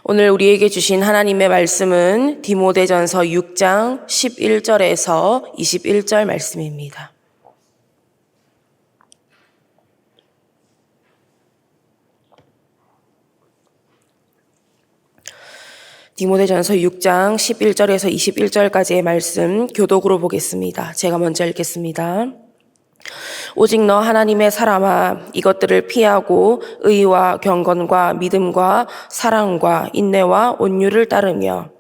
오늘 우리에게 주신 하나님의 말씀은 디모데전서 6장 11절에서 21절 말씀입니다. 디모데전서 6장 11절에서 21절까지의 말씀 교독으로 보겠습니다. 제가 먼저 읽겠습니다. 오직 너 하나님의 사람아, 이것들을 피하고 의와 경건과 믿음과 사랑과 인내와 온유를 따르며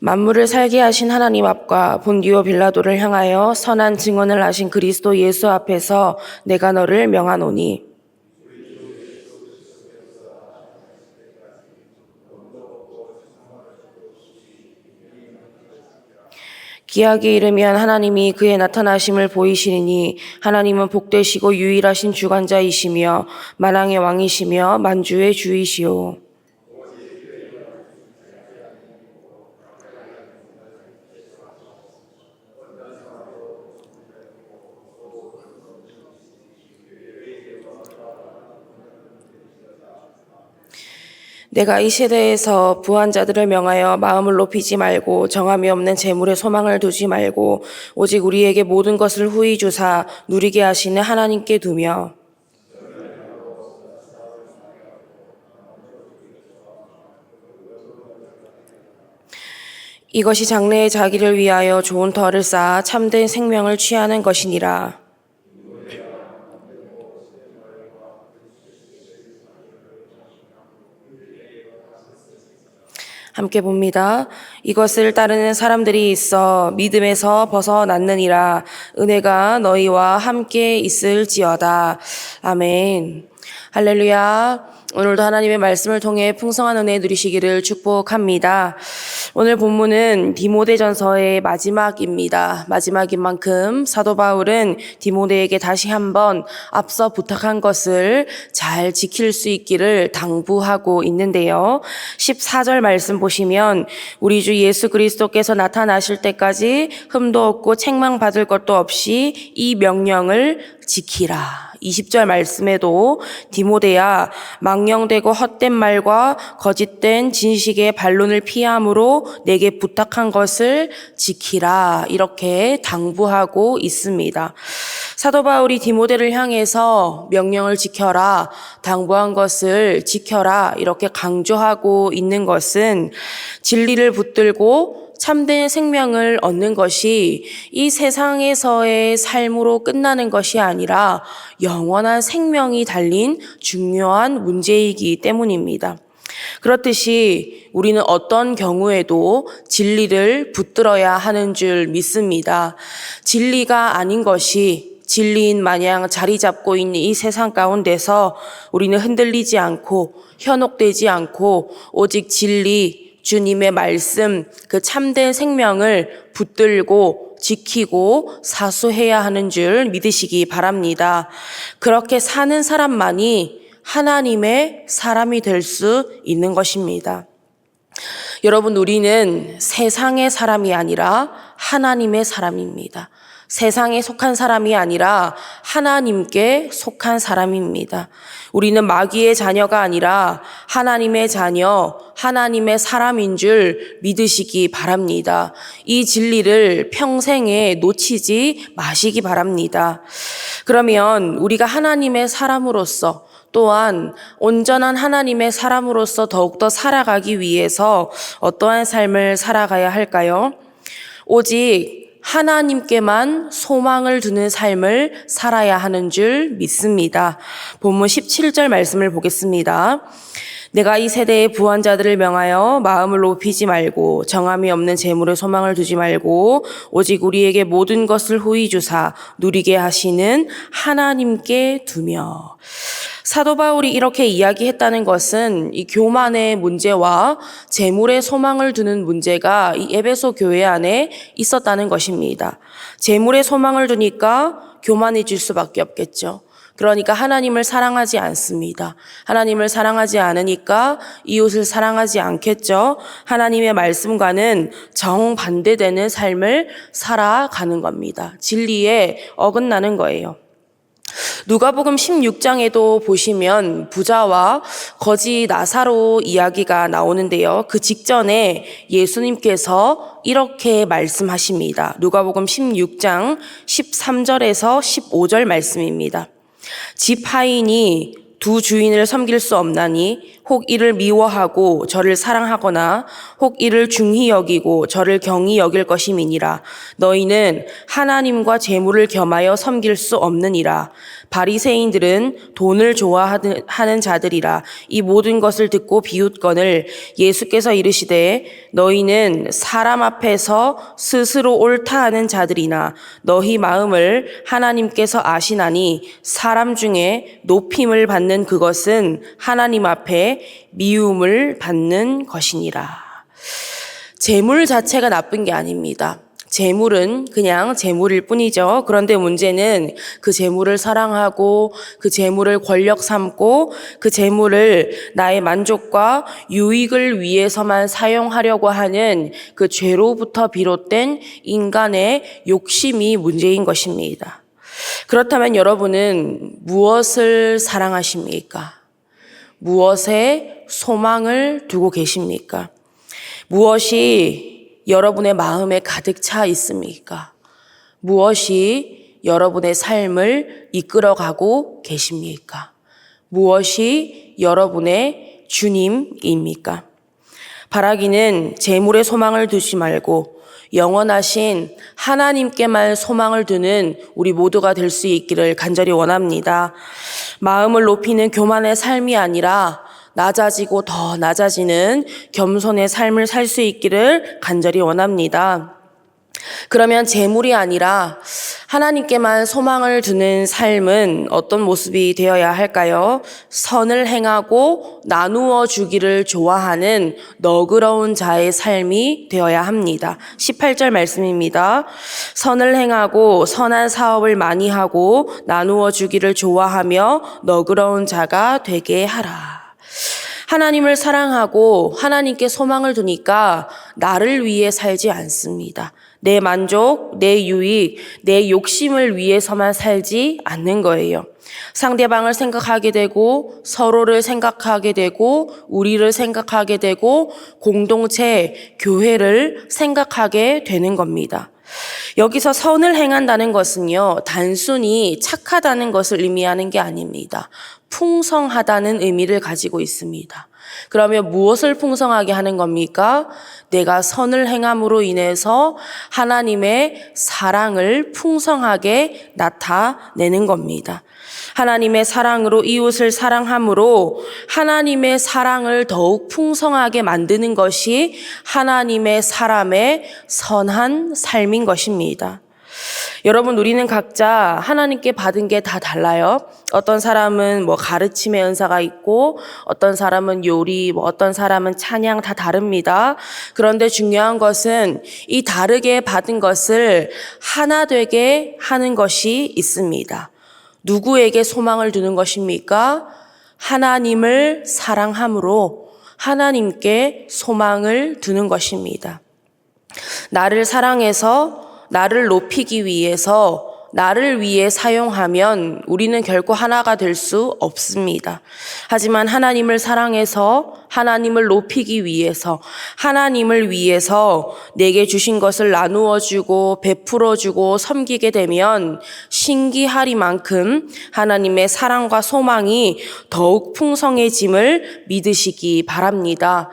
만물을 살게 하신 하나님 앞과 본디오 빌라도를 향하여 선한 증언을 하신 그리스도 예수 앞에서 내가 너를 명하노니, 기약이 이르면 하나님이 그의 나타나심을 보이시리니 하나님은 복되시고 유일하신 주관자이시며 만왕의 왕이시며 만주의 주이시오. 내가 이 세대에서 부한 자들을 명하여 마음을 높이지 말고 정함이 없는 재물에 소망을 두지 말고 오직 우리에게 모든 것을 후히 주사 누리게 하시는 하나님께 두며 이것이 장래의 자기를 위하여 좋은 터를 쌓아 참된 생명을 취하는 것이니라. 함께 봅니다. 이것을 따르는 사람들이 있어 믿음에서 벗어났느니라. 은혜가 너희와 함께 있을지어다. 아멘. 할렐루야. 오늘도 하나님의 말씀을 통해 풍성한 은혜 누리시기를 축복합니다. 오늘 본문은 디모데전서의 마지막입니다. 마지막인 만큼 사도 바울은 디모데에게 다시 한번 앞서 부탁한 것을 잘 지킬 수 있기를 당부하고 있는데요. 14절 말씀 보시면 우리 주 예수 그리스도께서 나타나실 때까지 흠도 없고 책망받을 것도 없이 이 명령을 지키라. 20절 말씀에도 디모데야, 망령되고 헛된 말과 거짓된 진식의 반론을 피함으로 내게 부탁한 것을 지키라. 이렇게 당부하고 있습니다. 사도 바울이 디모데를 향해서 명령을 지켜라, 당부한 것을 지켜라 이렇게 강조하고 있는 것은 진리를 붙들고 참된 생명을 얻는 것이 이 세상에서의 삶으로 끝나는 것이 아니라 영원한 생명이 달린 중요한 문제이기 때문입니다. 그렇듯이 우리는 어떤 경우에도 진리를 붙들어야 하는 줄 믿습니다. 진리가 아닌 것이 진리인 마냥 자리 잡고 있는 이 세상 가운데서 우리는 흔들리지 않고 현혹되지 않고 오직 진리, 주님의 말씀, 그 참된 생명을 붙들고 지키고 사수해야 하는 줄 믿으시기 바랍니다. 그렇게 사는 사람만이 하나님의 사람이 될 수 있는 것입니다. 여러분, 우리는 세상의 사람이 아니라 하나님의 사람입니다. 세상에 속한 사람이 아니라 하나님께 속한 사람입니다. 우리는 마귀의 자녀가 아니라 하나님의 자녀, 하나님의 사람인 줄 믿으시기 바랍니다. 이 진리를 평생에 놓치지 마시기 바랍니다. 그러면 우리가 하나님의 사람으로서 또한 온전한 하나님의 사람으로서 더욱더 살아가기 위해서 어떠한 삶을 살아가야 할까요? 오직 하나님께만 소망을 두는 삶을 살아야 하는 줄 믿습니다. 본문 17절 말씀을 보겠습니다. 내가 이 세대의 부한 자들을 명하여 마음을 높이지 말고 정함이 없는 재물에 소망을 두지 말고 오직 우리에게 모든 것을 후히 주사 누리게 하시는 하나님께 두며. 사도 바울이 이렇게 이야기했다는 것은 이 교만의 문제와 재물에 소망을 두는 문제가 이 에베소 교회 안에 있었다는 것입니다. 재물에 소망을 두니까 교만해질 수밖에 없겠죠. 그러니까 하나님을 사랑하지 않습니다. 하나님을 사랑하지 않으니까 이웃을 사랑하지 않겠죠. 하나님의 말씀과는 정반대되는 삶을 살아가는 겁니다. 진리에 어긋나는 거예요. 누가복음 16장에도 보시면 부자와 거지 나사로 이야기가 나오는데요. 그 직전에 예수님께서 이렇게 말씀하십니다. 누가복음 16장 13절에서 15절 말씀입니다. 집 하인이 두 주인을 섬길 수 없나니 혹 이를 미워하고 저를 사랑하거나 혹 이를 중히 여기고 저를 경히 여길 것임이니라. 너희는 하나님과 재물을 겸하여 섬길 수 없느니라. 바리새인들은 돈을 좋아하는 자들이라. 이 모든 것을 듣고 비웃거늘 예수께서 이르시되 너희는 사람 앞에서 스스로 옳다 하는 자들이나 너희 마음을 하나님께서 아시나니 사람 중에 높임을 받는 그것은 하나님 앞에 미움을 받는 것이니라. 재물 자체가 나쁜 게 아닙니다. 재물은 그냥 재물일 뿐이죠. 그런데 문제는 그 재물을 사랑하고 그 재물을 권력 삼고 그 재물을 나의 만족과 유익을 위해서만 사용하려고 하는 그 죄로부터 비롯된 인간의 욕심이 문제인 것입니다. 그렇다면 여러분은 무엇을 사랑하십니까? 무엇에 소망을 두고 계십니까? 무엇이 여러분의 마음에 가득 차 있습니까? 무엇이 여러분의 삶을 이끌어가고 계십니까? 무엇이 여러분의 주님입니까? 바라기는 재물에 소망을 두지 말고 영원하신 하나님께만 소망을 두는 우리 모두가 될 수 있기를 간절히 원합니다. 마음을 높이는 교만의 삶이 아니라 낮아지고 더 낮아지는 겸손의 삶을 살 수 있기를 간절히 원합니다. 그러면 재물이 아니라 하나님께만 소망을 두는 삶은 어떤 모습이 되어야 할까요? 선을 행하고 나누어 주기를 좋아하는 너그러운 자의 삶이 되어야 합니다. 18절 말씀입니다. 선을 행하고 선한 사업을 많이 하고 나누어 주기를 좋아하며 너그러운 자가 되게 하라. 하나님을 사랑하고 하나님께 소망을 두니까 나를 위해 살지 않습니다. 내 만족, 내 유익, 내 욕심을 위해서만 살지 않는 거예요. 상대방을 생각하게 되고 서로를 생각하게 되고 우리를 생각하게 되고 공동체, 교회를 생각하게 되는 겁니다. 여기서 선을 행한다는 것은요, 단순히 착하다는 것을 의미하는 게 아닙니다. 풍성하다는 의미를 가지고 있습니다. 그러면 무엇을 풍성하게 하는 겁니까? 내가 선을 행함으로 인해서 하나님의 사랑을 풍성하게 나타내는 겁니다. 하나님의 사랑으로 이웃을 사랑함으로 하나님의 사랑을 더욱 풍성하게 만드는 것이 하나님의 사람의 선한 삶인 것입니다. 여러분, 우리는 각자 하나님께 받은 게 다 달라요. 어떤 사람은 가르침의 은사가 있고, 어떤 사람은 요리, 어떤 사람은 찬양, 다 다릅니다. 그런데 중요한 것은 이 다르게 받은 것을 하나 되게 하는 것이 있습니다. 누구에게 소망을 두는 것입니까? 하나님을 사랑함으로 하나님께 소망을 두는 것입니다. 나를 사랑해서 나를 높이기 위해서 나를 위해 사용하면 우리는 결코 하나가 될 수 없습니다. 하지만 하나님을 사랑해서 하나님을 높이기 위해서 하나님을 위해서 내게 주신 것을 나누어 주고 베풀어 주고 섬기게 되면 신기하리만큼 하나님의 사랑과 소망이 더욱 풍성해짐을 믿으시기 바랍니다.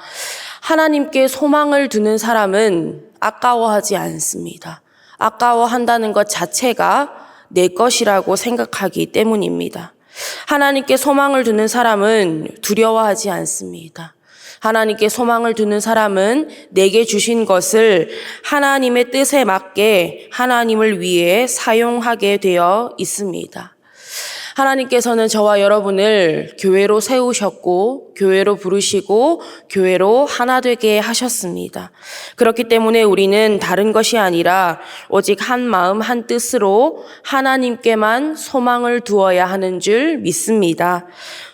하나님께 소망을 두는 사람은 아까워하지 않습니다. 아까워한다는 것 자체가 내 것이라고 생각하기 때문입니다. 하나님께 소망을 두는 사람은 두려워하지 않습니다. 하나님께 소망을 두는 사람은 내게 주신 것을 하나님의 뜻에 맞게 하나님을 위해 사용하게 되어 있습니다. 하나님께서는 저와 여러분을 교회로 세우셨고 교회로 부르시고 교회로 하나 되게 하셨습니다. 그렇기 때문에 우리는 다른 것이 아니라 오직 한 마음 한 뜻으로 하나님께만 소망을 두어야 하는 줄 믿습니다.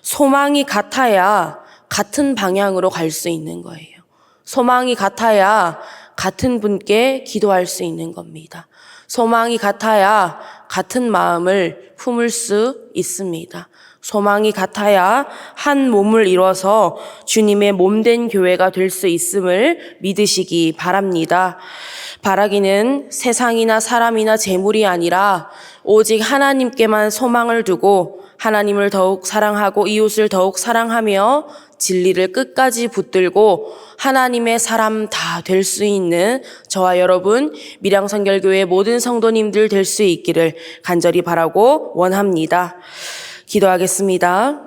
소망이 같아야 같은 방향으로 갈 수 있는 거예요. 소망이 같아야 같은 분께 기도할 수 있는 겁니다. 소망이 같아야 같은 마음을 품을 수 있습니다. 소망이 같아야 한 몸을 이뤄서 주님의 몸된 교회가 될 수 있음을 믿으시기 바랍니다. 바라기는 세상이나 사람이나 재물이 아니라 오직 하나님께만 소망을 두고 하나님을 더욱 사랑하고 이웃을 더욱 사랑하며 진리를 끝까지 붙들고 하나님의 사람 다 될 수 있는 저와 여러분 밀양선결교회 모든 성도님들 될 수 있기를 간절히 바라고 원합니다. 기도하겠습니다.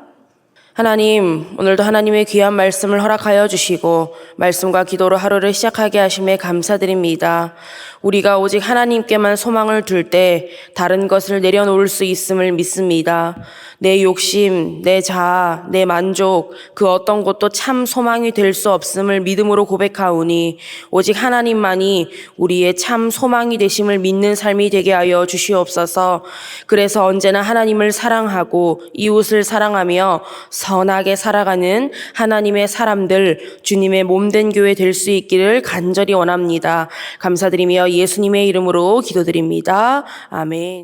하나님, 오늘도 하나님의 귀한 말씀을 허락하여 주시고 말씀과 기도로 하루를 시작하게 하심에 감사드립니다. 우리가 오직 하나님께만 소망을 둘 때 다른 것을 내려놓을 수 있음을 믿습니다. 내 욕심, 내 자아, 내 만족, 그 어떤 것도 참 소망이 될 수 없음을 믿음으로 고백하오니 오직 하나님만이 우리의 참 소망이 되심을 믿는 삶이 되게 하여 주시옵소서. 그래서 언제나 하나님을 사랑하고 이웃을 사랑하며 선하게 살아가는 하나님의 사람들, 주님의 몸된 교회 될 수 있기를 간절히 원합니다. 감사드리며 예수님의 이름으로 기도드립니다. 아멘.